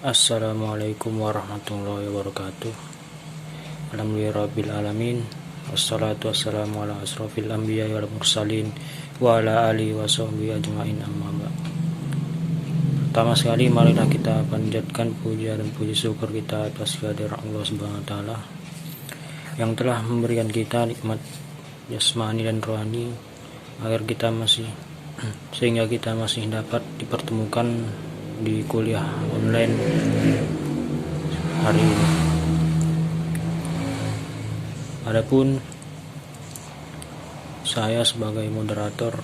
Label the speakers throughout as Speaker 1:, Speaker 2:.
Speaker 1: Assalamualaikum warahmatullahi wabarakatuh. Alhamdulillahirabbil alamin. Wassalatu wassalamu ala asrofil anbiya wal mursalin wa ala alihi washabbihi ajmain, amma ba'd. Pertama sekali marilah kita panjatkan puja dan puji syukur kita atas kehadiran Allah Subhanahu wa taala yang telah memberikan kita nikmat jasmani dan rohani sehingga kita masih dapat dipertemukan di kuliah online hari ini. Adapun saya sebagai moderator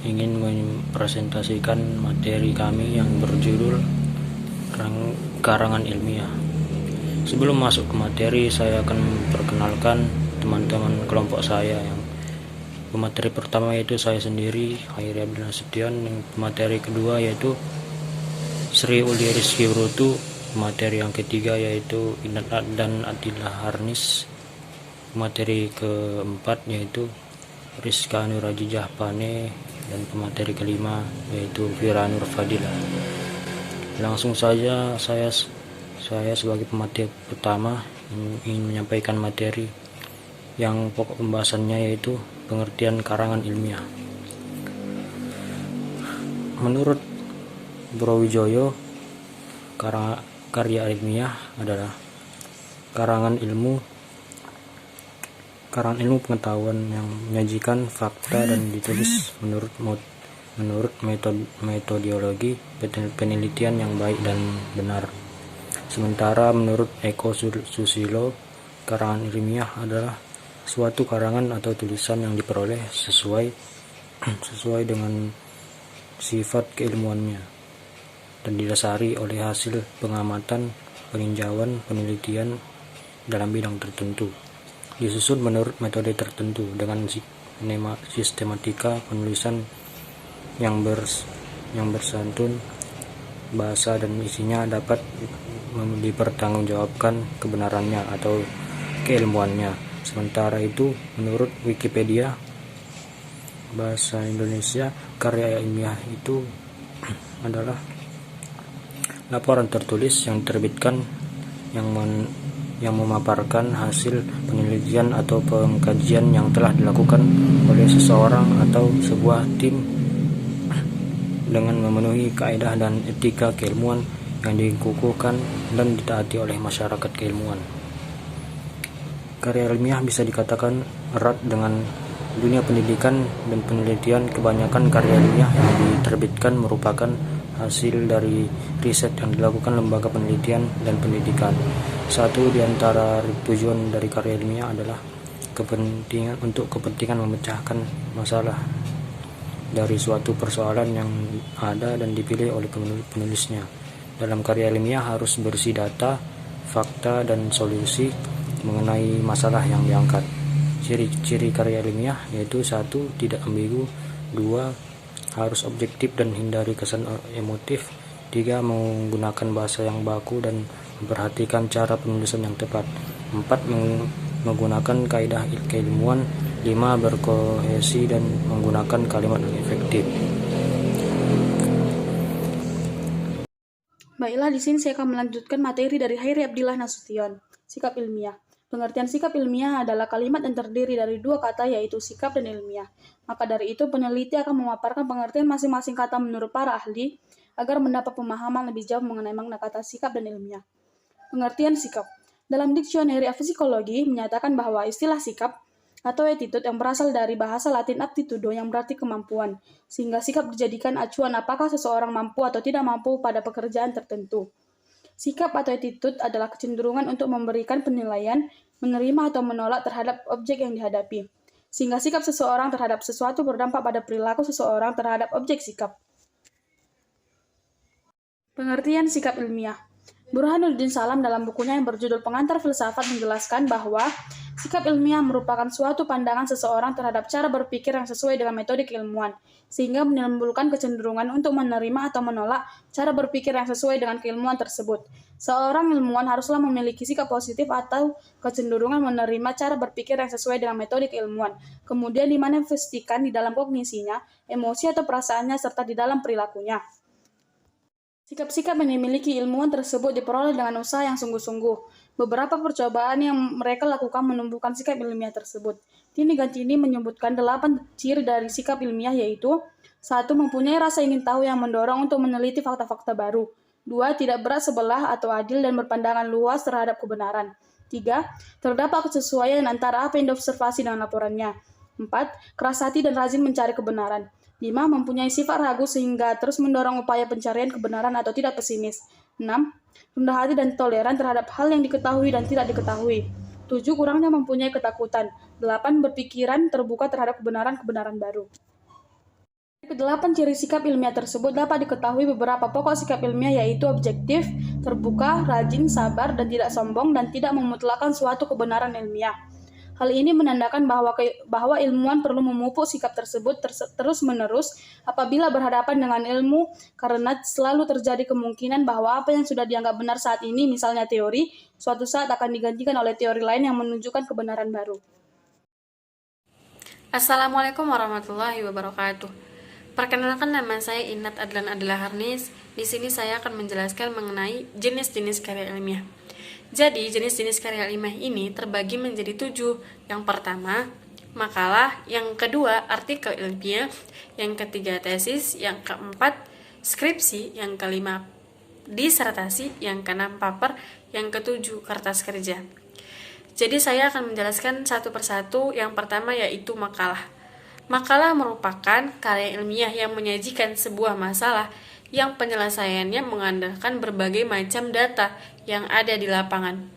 Speaker 1: ingin mempresentasikan materi kami yang berjudul karangan ilmiah. Sebelum masuk ke materi, saya akan memperkenalkan teman-teman kelompok saya. Yang pemateri pertama yaitu saya sendiri, Khairi Abdul Nasution. Yang pemateri kedua yaitu Sri Uli Rizky Brutu. Pemateri yang ketiga yaitu Inat dan Atila Harnis. Pemateri keempat yaitu Rizka Nurajijah Pane. Dan pemateri kelima yaitu Fira Nur Fadila. Langsung saja saya sebagai pemateri pertama ingin menyampaikan materi yang pokok pembahasannya yaitu pengertian karangan ilmiah. Menurut Browijoyo, karya ilmiah adalah karangan ilmu pengetahuan yang menyajikan fakta dan ditulis menurut metodologi penelitian yang baik dan benar. Sementara menurut Eko Susilo, karangan ilmiah adalah suatu karangan atau tulisan yang diperoleh sesuai dengan sifat keilmuannya dan didasari oleh hasil pengamatan, peninjauan, penelitian dalam bidang tertentu, disusun menurut metode tertentu dengan sistematika penulisan yang bersantun bahasa dan isinya dapat dipertanggungjawabkan kebenarannya atau keilmuannya. Sementara itu, menurut Wikipedia bahasa Indonesia, karya ilmiah itu adalah laporan tertulis yang diterbitkan yang memaparkan hasil penelitian atau pengkajian yang telah dilakukan oleh seseorang atau sebuah tim dengan memenuhi kaidah dan etika keilmuan yang dikukuhkan dan ditaati oleh masyarakat keilmuan. Karya ilmiah bisa dikatakan erat dengan dunia pendidikan dan penelitian. Kebanyakan karya ilmiah yang diterbitkan merupakan hasil dari riset yang dilakukan lembaga penelitian dan pendidikan. Satu di antara tujuan dari karya ilmiah adalah kepentingan memecahkan masalah dari suatu persoalan yang ada dan dipilih oleh penulisnya. Dalam karya ilmiah harus berisi data, fakta, dan solusi mengenai masalah yang diangkat. Ciri-ciri karya ilmiah yaitu 1. Tidak ambigu. 2. Harus objektif dan hindari kesan emotif. 3. Menggunakan bahasa yang baku dan memperhatikan cara penulisan yang tepat. 4. Menggunakan kaidah keilmuan. 5. Berkohesi dan menggunakan kalimat yang efektif.
Speaker 2: Baiklah, di sini saya akan melanjutkan materi dari Khairi Abdillah Nasution. Sikap ilmiah. Pengertian sikap ilmiah adalah kalimat yang terdiri dari dua kata, yaitu sikap dan ilmiah. Maka dari itu, peneliti akan memaparkan pengertian masing-masing kata menurut para ahli agar mendapat pemahaman lebih jauh mengenai makna kata sikap dan ilmiah. Pengertian sikap. Dalam diksioneri psikologi menyatakan bahwa istilah sikap atau attitude yang berasal dari bahasa Latin aptitudo yang berarti kemampuan, sehingga sikap dijadikan acuan apakah seseorang mampu atau tidak mampu pada pekerjaan tertentu. Sikap atau attitude adalah kecenderungan untuk memberikan penilaian, menerima atau menolak terhadap objek yang dihadapi, sehingga sikap seseorang terhadap sesuatu berdampak pada perilaku seseorang terhadap objek sikap. Pengertian sikap ilmiah. Burhanuddin Salam dalam bukunya yang berjudul Pengantar Filsafat menjelaskan bahwa sikap ilmiah merupakan suatu pandangan seseorang terhadap cara berpikir yang sesuai dengan metode keilmuan, sehingga menimbulkan kecenderungan untuk menerima atau menolak cara berpikir yang sesuai dengan keilmuan tersebut. Seorang ilmuwan haruslah memiliki sikap positif atau kecenderungan menerima cara berpikir yang sesuai dengan metode keilmuan, kemudian dimanifestasikan di dalam kognisinya, emosi atau perasaannya, serta di dalam perilakunya. Sikap-sikap yang dimiliki ilmuwan tersebut diperoleh dengan usaha yang sungguh-sungguh. Beberapa percobaan yang mereka lakukan menumbuhkan sikap ilmiah tersebut. Tini Gantini menyebutkan 8 ciri dari sikap ilmiah yaitu: 1. Mempunyai rasa ingin tahu yang mendorong untuk meneliti fakta-fakta baru. 2. Tidak berat sebelah atau adil dan berpandangan luas terhadap kebenaran. 3. Terdapat kesesuaian antara apa yang diobservasi dengan laporannya. 4. Keras hati dan rajin mencari kebenaran. 5. Mempunyai sifat ragu sehingga terus mendorong upaya pencarian kebenaran atau tidak pesimis. 6. Rendah hati dan toleran terhadap hal yang diketahui dan tidak diketahui. 7. Kurangnya mempunyai ketakutan. 8. Berpikiran terbuka terhadap kebenaran-kebenaran baru. Dari ke-8 ciri sikap ilmiah tersebut dapat diketahui beberapa pokok sikap ilmiah yaitu objektif, terbuka, rajin, sabar, dan tidak sombong, dan tidak memutlakkan suatu kebenaran ilmiah. Hal ini menandakan bahwa ilmuwan perlu memupuk sikap tersebut terus-menerus apabila berhadapan dengan ilmu, karena selalu terjadi kemungkinan bahwa apa yang sudah dianggap benar saat ini, misalnya teori, suatu saat akan digantikan oleh teori lain yang menunjukkan kebenaran baru.
Speaker 3: Assalamualaikum warahmatullahi wabarakatuh. Perkenalkan, nama saya Inat Adlan Adila Harnis. Di sini saya akan menjelaskan mengenai jenis-jenis karya ilmiah. Jadi, jenis-jenis karya ilmiah ini terbagi menjadi 7. Yang pertama, makalah. Yang kedua, artikel ilmiah. Yang ketiga, tesis. Yang keempat, skripsi. Yang kelima, disertasi. Yang keenam, paper. Yang ketujuh, kertas kerja. Jadi saya akan menjelaskan satu persatu. Yang pertama yaitu makalah. Makalah merupakan karya ilmiah yang menyajikan sebuah masalah yang penyelesaiannya mengandalkan berbagai macam data yang ada di lapangan.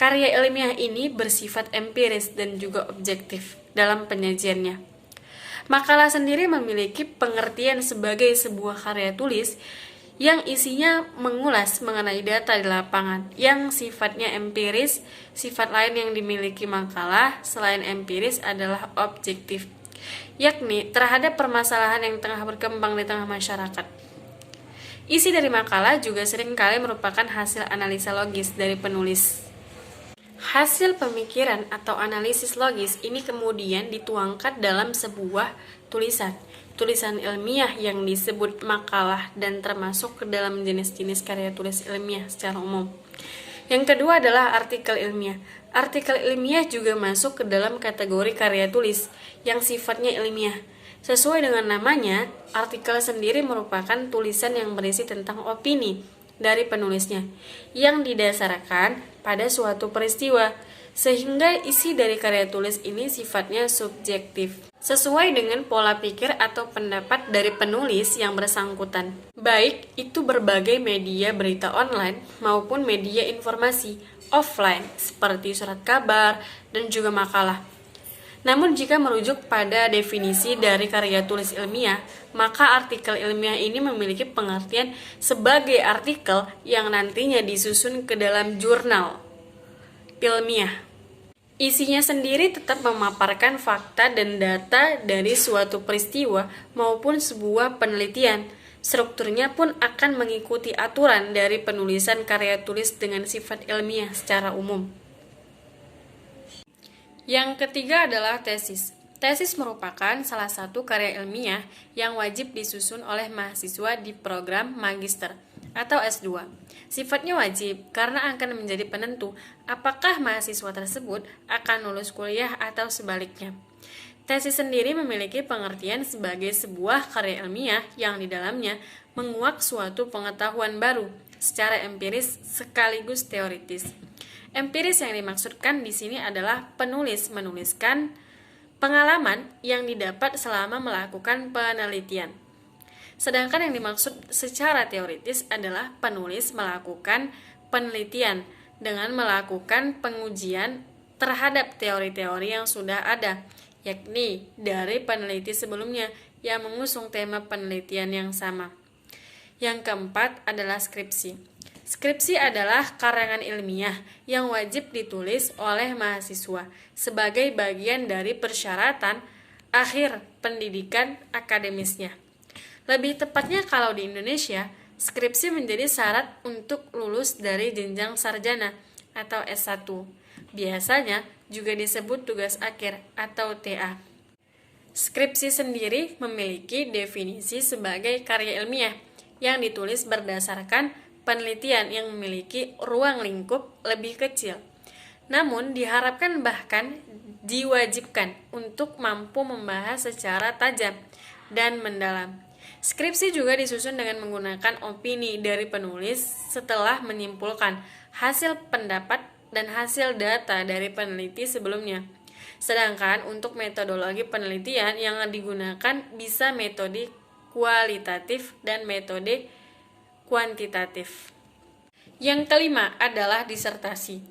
Speaker 3: Karya ilmiah ini bersifat empiris dan juga objektif dalam penyajiannya. Makalah sendiri memiliki pengertian sebagai sebuah karya tulis yang isinya mengulas mengenai data di lapangan yang sifatnya empiris. Sifat lain yang dimiliki makalah selain empiris adalah objektif, yakni terhadap permasalahan yang tengah berkembang di tengah masyarakat. Isi dari makalah juga seringkali merupakan hasil analisa logis dari penulis. Hasil pemikiran atau analisis logis ini kemudian dituangkan dalam sebuah tulisan ilmiah yang disebut makalah dan termasuk ke dalam jenis-jenis karya tulis ilmiah secara umum. Yang kedua adalah artikel ilmiah. Artikel ilmiah juga masuk ke dalam kategori karya tulis yang sifatnya ilmiah. Sesuai dengan namanya, artikel sendiri merupakan tulisan yang berisi tentang opini dari penulisnya yang didasarkan pada suatu peristiwa, sehingga isi dari karya tulis ini sifatnya subjektif, sesuai dengan pola pikir atau pendapat dari penulis yang bersangkutan, baik itu berbagai media berita online maupun media informasi offline seperti surat kabar dan juga makalah. Namun jika merujuk pada definisi dari karya tulis ilmiah, maka artikel ilmiah ini memiliki pengertian sebagai artikel yang nantinya disusun ke dalam jurnal ilmiah. Isinya sendiri tetap memaparkan fakta dan data dari suatu peristiwa maupun sebuah penelitian. Strukturnya pun akan mengikuti aturan dari penulisan karya tulis dengan sifat ilmiah secara umum. Yang ketiga adalah tesis. Tesis merupakan salah satu karya ilmiah yang wajib disusun oleh mahasiswa di program magister atau S2. Sifatnya wajib karena akan menjadi penentu apakah mahasiswa tersebut akan lulus kuliah atau sebaliknya. Tesis sendiri memiliki pengertian sebagai sebuah karya ilmiah yang di dalamnya menguak suatu pengetahuan baru secara empiris sekaligus teoritis. Empiris yang dimaksudkan di sini adalah penulis menuliskan pengalaman yang didapat selama melakukan penelitian. Sedangkan yang dimaksud secara teoritis adalah penulis melakukan penelitian dengan melakukan pengujian terhadap teori-teori yang sudah ada, yakni dari peneliti sebelumnya yang mengusung tema penelitian yang sama. Yang keempat adalah skripsi. Skripsi adalah karangan ilmiah yang wajib ditulis oleh mahasiswa sebagai bagian dari persyaratan akhir pendidikan akademisnya. Lebih tepatnya kalau di Indonesia, skripsi menjadi syarat untuk lulus dari jenjang sarjana atau S1. Biasanya juga disebut tugas akhir atau TA. Skripsi sendiri memiliki definisi sebagai karya ilmiah yang ditulis berdasarkan penelitian yang memiliki ruang lingkup lebih kecil. Namun diharapkan bahkan diwajibkan untuk mampu membahas secara tajam dan mendalam. Skripsi juga disusun dengan menggunakan opini dari penulis setelah menyimpulkan hasil pendapat dan hasil data dari peneliti sebelumnya. Sedangkan untuk metodologi penelitian yang digunakan bisa metode kualitatif dan metode kuantitatif. Yang kelima adalah disertasi.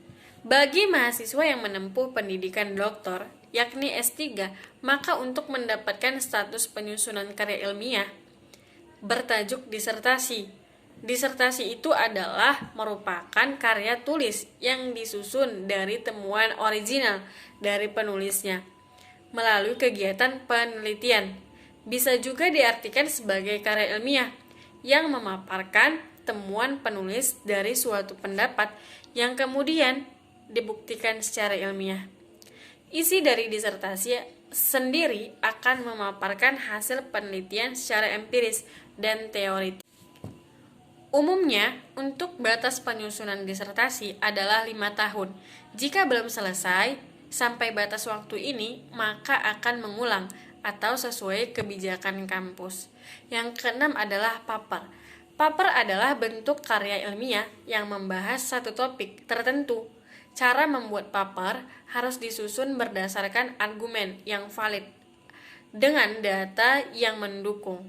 Speaker 3: Bagi mahasiswa yang menempuh pendidikan doktor, yakni S3, maka untuk mendapatkan status penyusunan karya ilmiah bertajuk disertasi. Disertasi itu adalah merupakan karya tulis yang disusun dari temuan original dari penulisnya melalui kegiatan penelitian. Bisa juga diartikan sebagai karya ilmiah yang memaparkan temuan penulis dari suatu pendapat yang kemudian dibuktikan secara ilmiah. Isi dari disertasi sendiri akan memaparkan hasil penelitian secara empiris dan teoritis. Umumnya, untuk batas penyusunan disertasi adalah 5 tahun. Jika belum selesai sampai batas waktu ini, maka akan mengulang atau sesuai kebijakan kampus. Yang keenam adalah paper. Paper adalah bentuk karya ilmiah yang membahas satu topik tertentu. Cara membuat paper harus disusun berdasarkan argumen yang valid dengan data yang mendukung.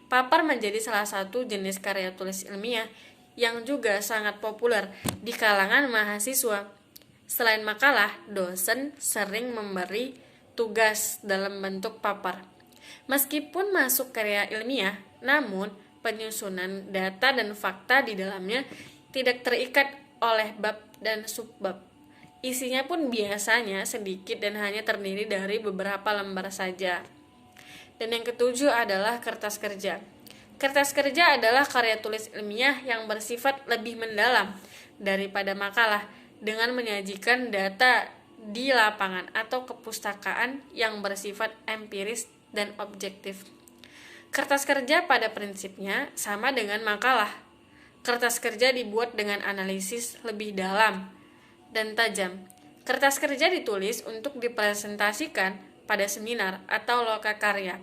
Speaker 3: Paper menjadi salah satu jenis karya tulis ilmiah yang juga sangat populer di kalangan mahasiswa. Selain makalah, dosen sering memberi tugas dalam bentuk paper. Meskipun masuk karya ilmiah, namun penyusunan data dan fakta di dalamnya tidak terikat oleh bab dan subbab. Isinya pun biasanya sedikit dan hanya terdiri dari beberapa lembar saja. Dan yang ketujuh adalah kertas kerja. Kertas kerja adalah karya tulis ilmiah yang bersifat lebih mendalam daripada makalah dengan menyajikan data di lapangan atau kepustakaan yang bersifat empiris dan objektif. Kertas kerja pada prinsipnya sama dengan makalah. Kertas kerja dibuat dengan analisis lebih dalam dan tajam. Kertas kerja ditulis untuk dipresentasikan pada seminar atau lokakarya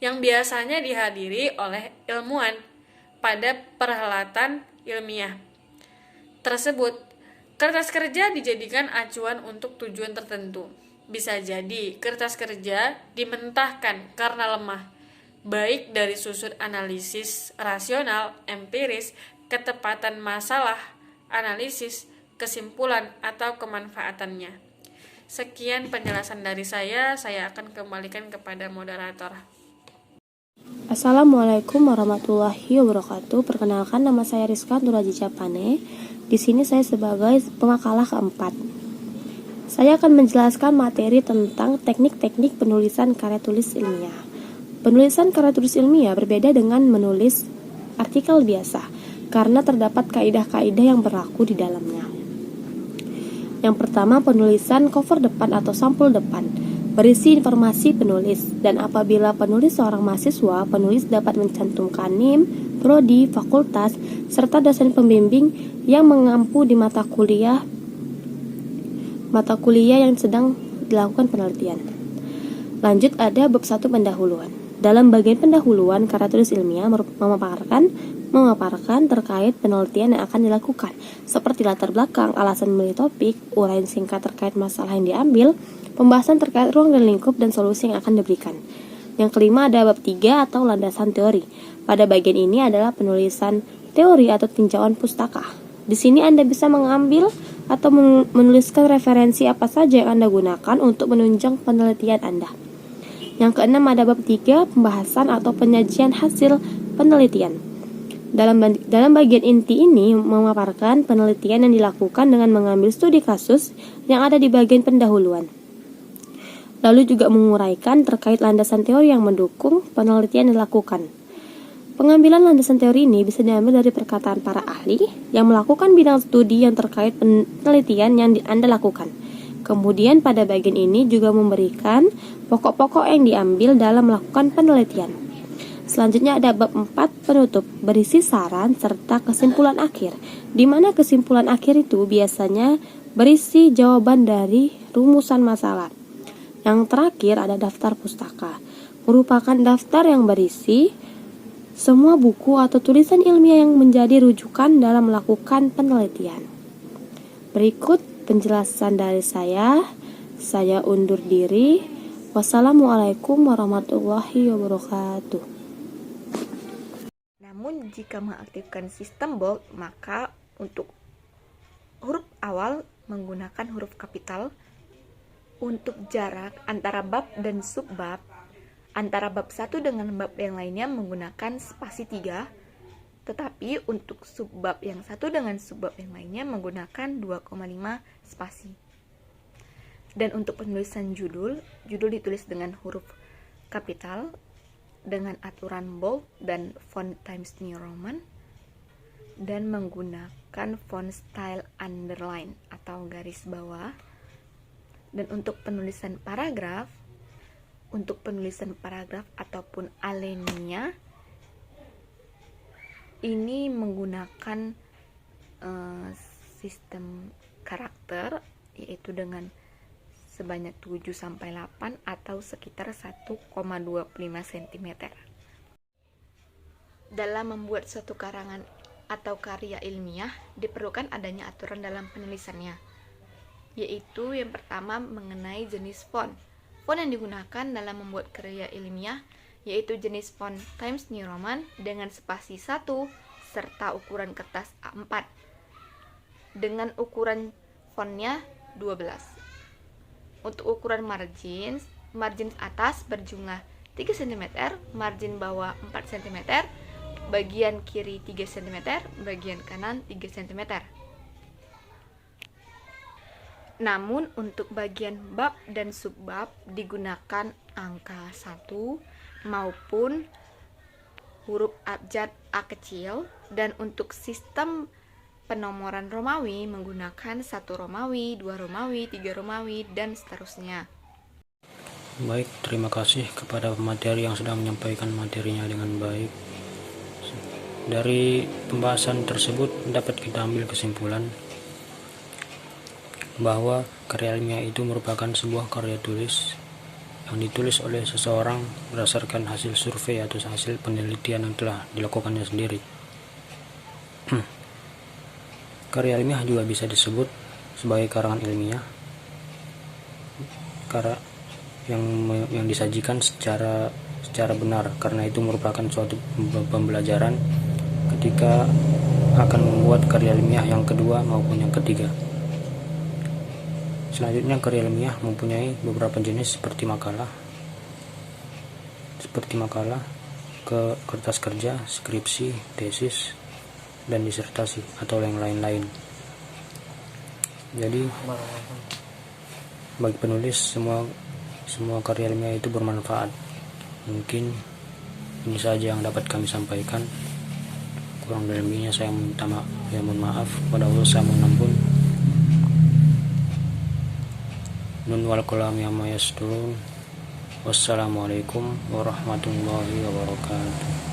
Speaker 3: yang biasanya dihadiri oleh ilmuwan pada perhelatan ilmiah tersebut. Kertas kerja dijadikan acuan untuk tujuan tertentu. Bisa jadi kertas kerja dimentahkan karena lemah, baik dari sudut analisis rasional, empiris, ketepatan masalah, analisis, kesimpulan, atau kemanfaatannya. Sekian penjelasan dari saya akan kembalikan kepada moderator.
Speaker 4: Assalamualaikum warahmatullahi wabarakatuh. Perkenalkan, nama saya Rizka Nuraji Japane. Di sini saya sebagai pemakalah keempat. Saya akan menjelaskan materi tentang teknik-teknik penulisan karya tulis ilmiah. Penulisan karya tulis ilmiah berbeda dengan menulis artikel biasa karena terdapat kaidah-kaidah yang berlaku di dalamnya. Yang pertama, penulisan cover depan atau sampul depan berisi informasi penulis, dan apabila penulis seorang mahasiswa, penulis dapat mencantumkan NIM, prodi, fakultas, serta dosen pembimbing yang mengampu di mata kuliah yang sedang dilakukan penelitian. Lanjut, ada bab 1 pendahuluan. Dalam bagian pendahuluan, karya tulis ilmiah memaparkan terkait penelitian yang akan dilakukan, seperti latar belakang, alasan memilih topik, uraian singkat terkait masalah yang diambil, pembahasan terkait ruang dan lingkup, dan solusi yang akan diberikan. Yang kelima ada bab 3 atau landasan teori. Pada bagian ini adalah penulisan teori atau tinjauan pustaka. Di sini Anda bisa mengambil atau menuliskan referensi apa saja yang Anda gunakan untuk menunjang penelitian Anda. Yang keenam ada bab 3, pembahasan atau penyajian hasil penelitian. Dalam bagian inti ini memaparkan penelitian yang dilakukan dengan mengambil studi kasus yang ada di bagian pendahuluan. Lalu juga menguraikan terkait landasan teori yang mendukung penelitian yang dilakukan. Pengambilan landasan teori ini bisa diambil dari perkataan para ahli yang melakukan bidang studi yang terkait penelitian yang Anda lakukan. Kemudian pada bagian ini juga memberikan pokok-pokok yang diambil dalam melakukan penelitian. Selanjutnya ada bab 4 penutup, berisi saran serta kesimpulan akhir, di mana kesimpulan akhir itu biasanya berisi jawaban dari rumusan masalah. Yang terakhir ada daftar pustaka, merupakan daftar yang berisi semua buku atau tulisan ilmiah yang menjadi rujukan dalam melakukan penelitian. Berikut penjelasan dari saya undur diri. Wassalamualaikum warahmatullahi wabarakatuh.
Speaker 5: Namun jika mengaktifkan sistem bold, maka untuk huruf awal menggunakan huruf kapital. Untuk jarak antara bab dan subbab, antara bab satu dengan bab yang lainnya menggunakan spasi 3, tetapi untuk subbab yang satu dengan subbab yang lainnya menggunakan 2,5 spasi. Dan untuk penulisan judul ditulis dengan huruf kapital dengan aturan bold dan font Times New Roman, dan menggunakan font style underline atau garis bawah. Dan untuk penulisan paragraf ataupun alinea ini menggunakan sistem karakter, yaitu dengan sebanyak 7-8 atau sekitar 1,25 cm. Dalam membuat suatu karangan atau karya ilmiah diperlukan adanya aturan dalam penulisannya, yaitu yang pertama mengenai jenis font. Font yang digunakan dalam membuat karya ilmiah yaitu jenis font Times New Roman dengan spasi 1 serta ukuran kertas A4 dengan ukuran fontnya 12. Untuk ukuran margin atas berjumlah 3 cm, margin bawah 4 cm, bagian kiri 3 cm, bagian kanan 3 cm. Namun untuk bagian bab dan subbab digunakan angka 1 maupun huruf abjad A kecil, dan untuk sistem penomoran Romawi menggunakan 1 Romawi, 2 Romawi, 3 Romawi, dan seterusnya.
Speaker 1: Baik, terima kasih kepada pemateri yang sudah menyampaikan materinya dengan baik. Dari pembahasan tersebut dapat kita ambil kesimpulan bahwa karya ilmiah itu merupakan sebuah karya tulis yang ditulis oleh seseorang berdasarkan hasil survei atau hasil penelitian yang telah dilakukannya sendiri. Karya ilmiah juga bisa disebut sebagai karangan ilmiah karena yang disajikan secara benar, karena itu merupakan suatu pembelajaran ketika akan membuat karya ilmiah yang kedua maupun yang ketiga. Selanjutnya, karya ilmiah mempunyai beberapa jenis seperti makalah, ke kertas kerja, skripsi, tesis, dan disertasi atau yang lain-lain. Jadi bagi penulis semua karya ilmiah itu bermanfaat. Mungkin ini saja yang dapat kami sampaikan. Kurang lebihnya saya mohon maaf. Pada Allah saya mohon ampun. Nun wal qalam amma yasturun. Wassalamualaikum warahmatullahi wabarakatuh.